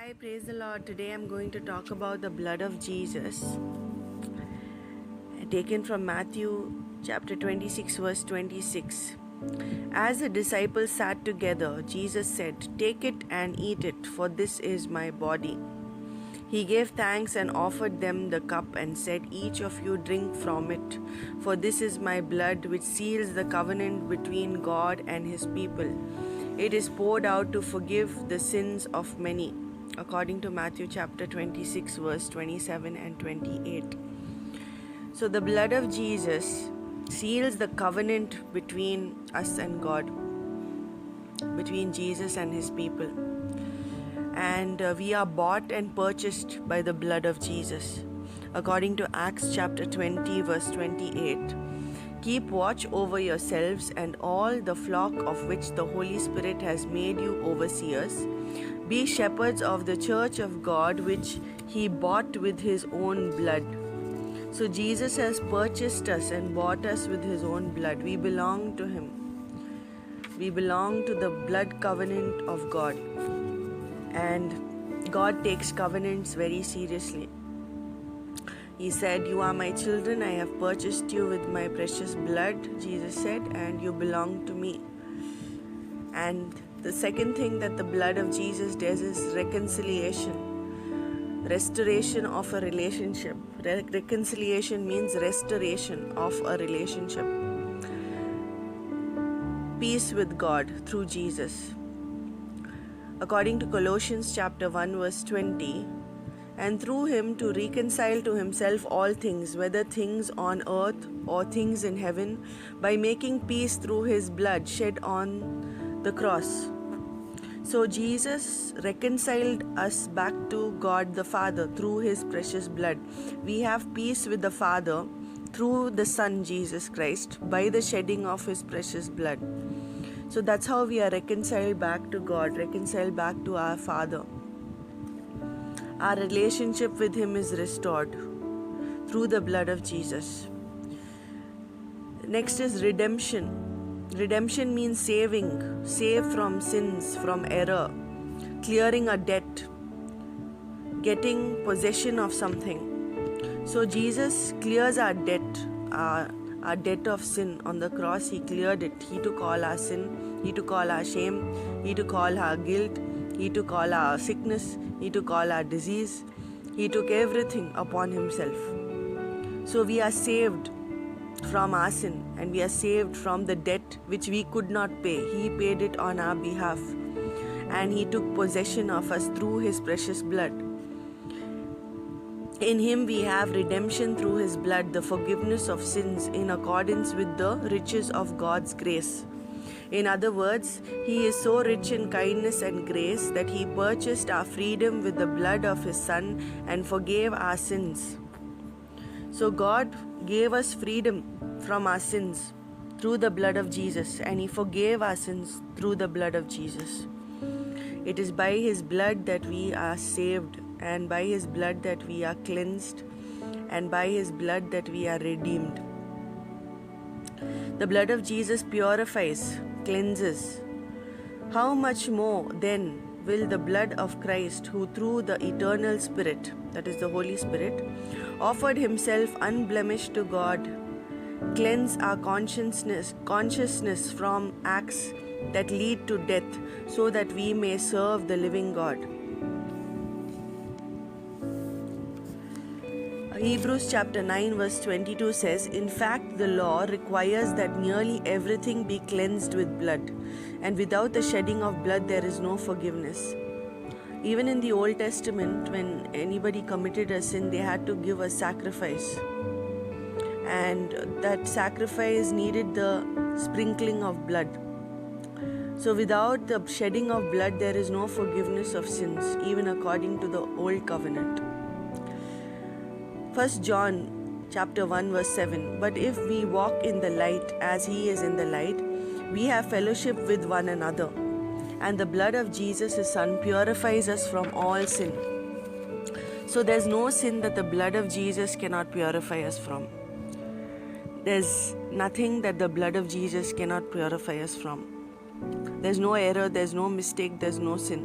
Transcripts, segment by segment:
Hi, praise the Lord. Today I'm going to talk about the blood of Jesus, taken from Matthew chapter 26, verse 26. As the disciples sat together, Jesus said, "Take it and eat it, for this is my body." He gave thanks and offered them the cup and said, "Each of you drink from it, for this is my blood which seals the covenant between God and his people. It is poured out to forgive the sins of many," according to Matthew chapter 26, verse 27 and 28. So the blood of Jesus seals the covenant between us and God, between Jesus and his people. And we are bought and purchased by the blood of Jesus. According to Acts chapter 20, verse 28, "Keep watch over yourselves and all the flock of which the Holy Spirit has made you overseers. Be shepherds of the church of God, which he bought with his own blood." So Jesus has purchased us and bought us with his own blood. We belong to him. We belong to the blood covenant of God. And God takes covenants very seriously. He said, "You are my children, I have purchased you with my precious blood," Jesus said, "and you belong to me." And the second thing that the blood of Jesus does is reconciliation, restoration of a relationship. Reconciliation means restoration of a relationship. Peace with God through Jesus. According to Colossians chapter 1, verse 20, "And through him to reconcile to himself all things, whether things on earth or things in heaven, by making peace through his blood shed on the cross." So Jesus reconciled us back to God the Father through his precious blood. We have peace with the Father through the Son Jesus Christ by the shedding of his precious blood. So that's how we are reconciled back to God, reconciled back to our Father. Our relationship with him is restored through the blood of Jesus. Next is redemption. Redemption means saving, save from sins, from error, clearing a debt, getting possession of something. So Jesus clears our debt, our debt of sin. On the cross, he cleared it. He took all our sin, he took all our shame, he took all our guilt, he took all our sickness, he took all our disease, he took everything upon himself. So we are saved from our sin, and we are saved from the debt which we could not pay. He paid it on our behalf, and he took possession of us through his precious blood. In him we have redemption through his blood, the forgiveness of sins in accordance with the riches of God's grace. In other words, he is so rich in kindness and grace that he purchased our freedom with the blood of his Son and forgave our sins. So God gave us freedom from our sins through the blood of Jesus, and he forgave our sins through the blood of Jesus. It is by his blood that we are saved, and by his blood that we are cleansed, and by his blood that we are redeemed. The blood of Jesus purifies, cleanses. How much more then will the blood of Christ, who through the eternal Spirit, that is the Holy Spirit, offered himself unblemished to God, cleanse our consciousness from acts that lead to death, so that we may serve the living God. Hebrews chapter 9, verse 22 says, "In fact, the law requires that nearly everything be cleansed with blood, and without the shedding of blood there is no forgiveness." Even in the Old Testament, when anybody committed a sin, they had to give a sacrifice. And that sacrifice needed the sprinkling of blood. So without the shedding of blood, there is no forgiveness of sins, even according to the Old Covenant. 1 John chapter 1, verse 7, "But if we walk in the light as he is in the light, we have fellowship with one another, and the blood of Jesus his Son purifies us from all sin." So there's no sin that the blood of Jesus cannot purify us from. There's nothing that the blood of Jesus cannot purify us from. There's no error, there's no mistake, there's no sin.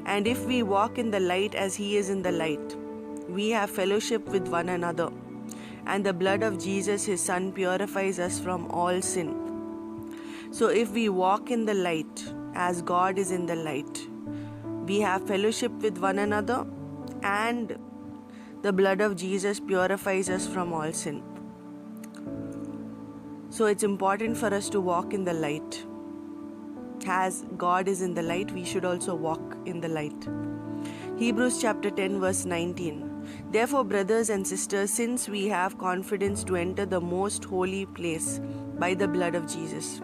And if we walk in the light as He is in the light, we have fellowship with one another. And the blood of Jesus, His Son, purifies us from all sin. So if we walk in the light as God is in the light, we have fellowship with one another, and the blood of Jesus purifies us from all sin. So it's important for us to walk in the light. As God is in the light, we should also walk in the light. Hebrews chapter 10 verse 19. Therefore, brothers and sisters, since we have confidence to enter the most holy place by the blood of Jesus.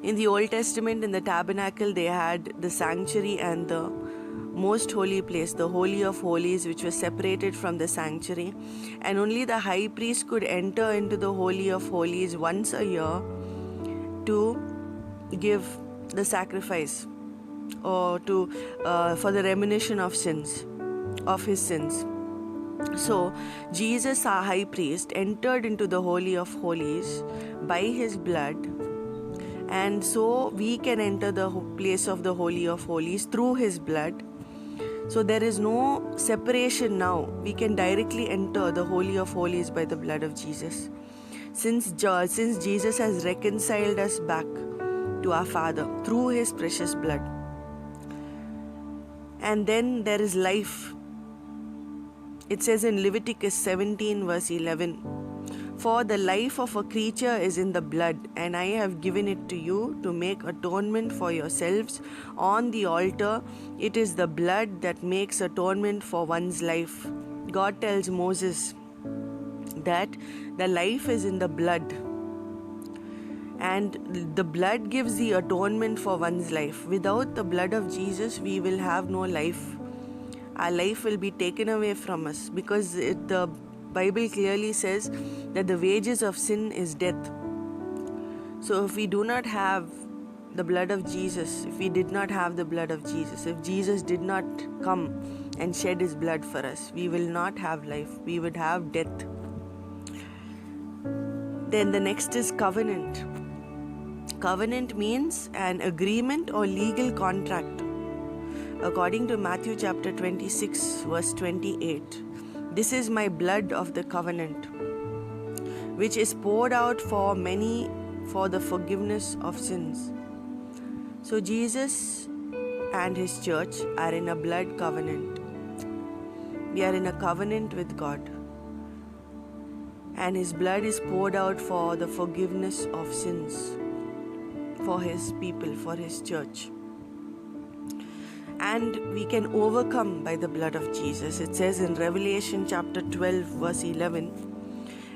In the Old Testament, in the tabernacle, they had the sanctuary and the most holy place, the Holy of Holies, which was separated from the sanctuary. And only the high priest could enter into the Holy of Holies once a year to give the sacrifice or to for the remission of sins, of his sins. So Jesus, our high priest, entered into the Holy of Holies by his blood, and so we can enter the place of the Holy of Holies through his blood. So there is no separation now. We can directly enter the Holy of Holies by the blood of Jesus. Since Jesus has reconciled us back to our Father through his precious blood. And then there is life. It says in Leviticus 17 verse 11, for the life of a creature is in the blood, and I have given it to you to make atonement for yourselves on the altar. It is the blood that makes atonement for one's life. God tells Moses that the life is in the blood, and the blood gives the atonement for one's life. Without the blood of Jesus, we will have no life. Our life will be taken away from us, because the Bible clearly says that the wages of sin is death. So if we do not have the blood of Jesus, if we did not have the blood of Jesus, if Jesus did not come and shed his blood for us, we will not have life. We would have death. Then the next is covenant. Covenant means an agreement or legal contract. According to Matthew chapter 26 verse 28, this is my blood of the covenant, which is poured out for many for the forgiveness of sins. So Jesus and his church are in a blood covenant. We are in a covenant with God, and his blood is poured out for the forgiveness of sins, for his people, for his church. And we can overcome by the blood of Jesus. It says in Revelation chapter 12 verse 11,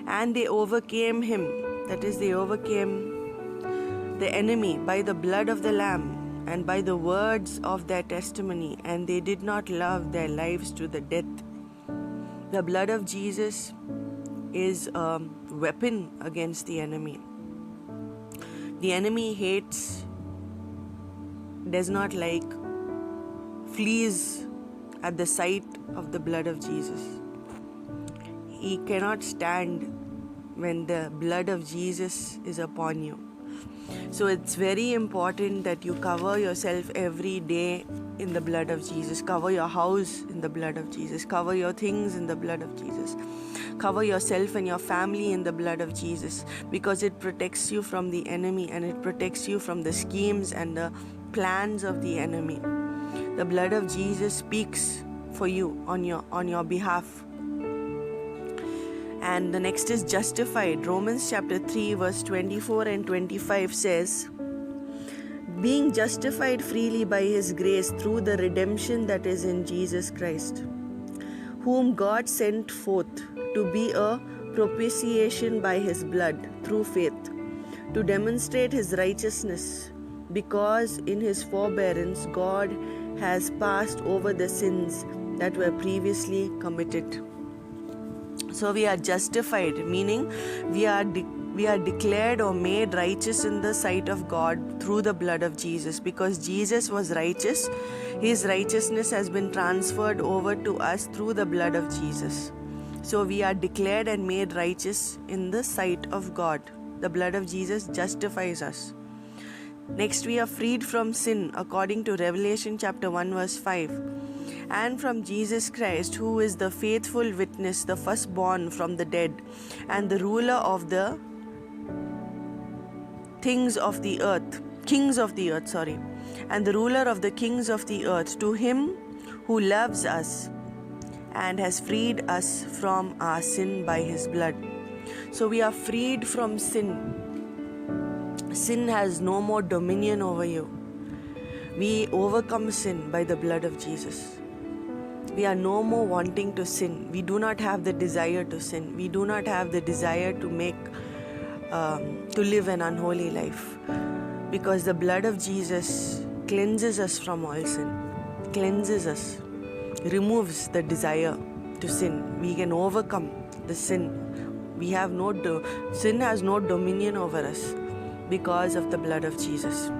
and they overcame him, that is, they overcame the enemy by the blood of the Lamb and by the words of their testimony, and they did not love their lives to the death. The blood of Jesus is a weapon against the enemy. The enemy hates, does not like, flees at the sight of the blood of Jesus. He cannot stand when the blood of Jesus is upon you. So it's very important that you cover yourself every day in the blood of Jesus. Cover your house in the blood of Jesus. Cover your things in the blood of Jesus. Cover yourself and your family in the blood of Jesus, because it protects you from the enemy, and it protects you from the schemes and the plans of the enemy. The blood of Jesus speaks for you on your behalf. And the next is justified. Romans chapter 3 verse 24 and 25 says, being justified freely by his grace through the redemption that is in Jesus Christ, whom God sent forth to be a propitiation by his blood through faith, to demonstrate his righteousness, because in his forbearance God has passed over the sins that were previously committed. So we are justified, meaning we are declared or made righteous in the sight of God through the blood of Jesus. Because Jesus was righteous, his righteousness has been transferred over to us through the blood of Jesus. So we are declared and made righteous in the sight of God. The blood of Jesus justifies us. Next, we are freed from sin according to Revelation chapter 1 verse 5, and from Jesus Christ, who is the faithful witness, the firstborn from the dead, and the ruler of the kings of the earth, and the ruler of the kings of the earth, to him who loves us and has freed us from our sin by his blood. So we are freed from sin. Sin has no more dominion over you. We overcome sin by the blood of Jesus. We are no more wanting to sin. We do not have the desire to sin. We do not have the desire to live an unholy life, because the blood of Jesus cleanses us from all sin, cleanses us, removes the desire to sin. We can overcome the sin. Sin has no dominion over us because of the blood of Jesus.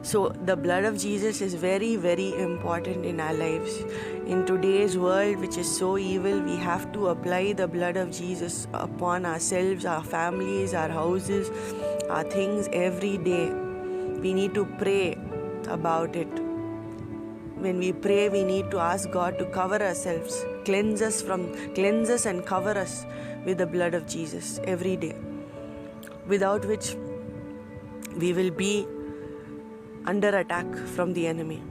So the blood of Jesus is very, very important in our lives. In today's world, which is so evil, we have to apply the blood of Jesus upon ourselves, our families, our houses, our things every day. We need to pray about it. When we pray, we need to ask God to cover ourselves, cleanse us and cover us with the blood of Jesus every day, without which we will be under attack from the enemy.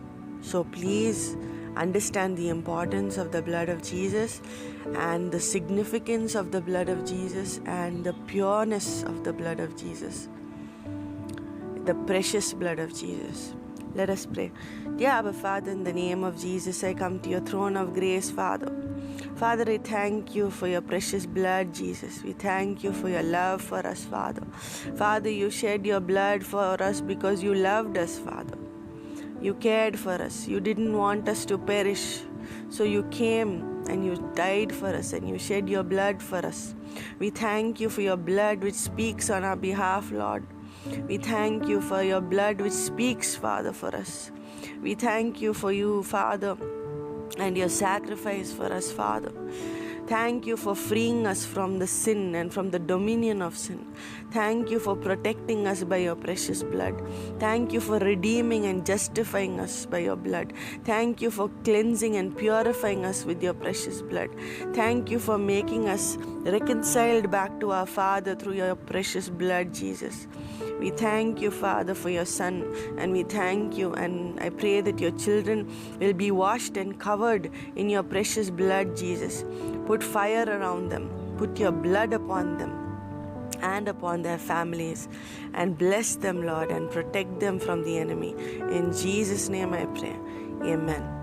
So please understand the importance of the blood of Jesus and the significance of the blood of Jesus and the pureness of the blood of Jesus, the precious blood of Jesus. Let us pray. Dear Abba Father, in the name of Jesus, I come to your throne of grace, Father. Father, I thank you for your precious blood, Jesus. We thank you for your love for us, Father. Father, you shed your blood for us because you loved us, Father. You cared for us. You didn't want us to perish. So you came and you died for us and you shed your blood for us. We thank you for your blood which speaks on our behalf, Lord. We thank you for your blood which speaks, Father, for us. We thank you for you, Father, and your sacrifice for us, Father. Thank you for freeing us from the sin and from the dominion of sin. Thank you for protecting us by your precious blood. Thank you for redeeming and justifying us by your blood. Thank you for cleansing and purifying us with your precious blood. Thank you for making us reconciled back to our Father through your precious blood, Jesus. We thank you, Father, for your Son, and we thank you, and I pray that your children will be washed and covered in your precious blood, Jesus. Put fire around them, put your blood upon them and upon their families, and bless them, Lord, and protect them from the enemy. In Jesus' name I pray. Amen.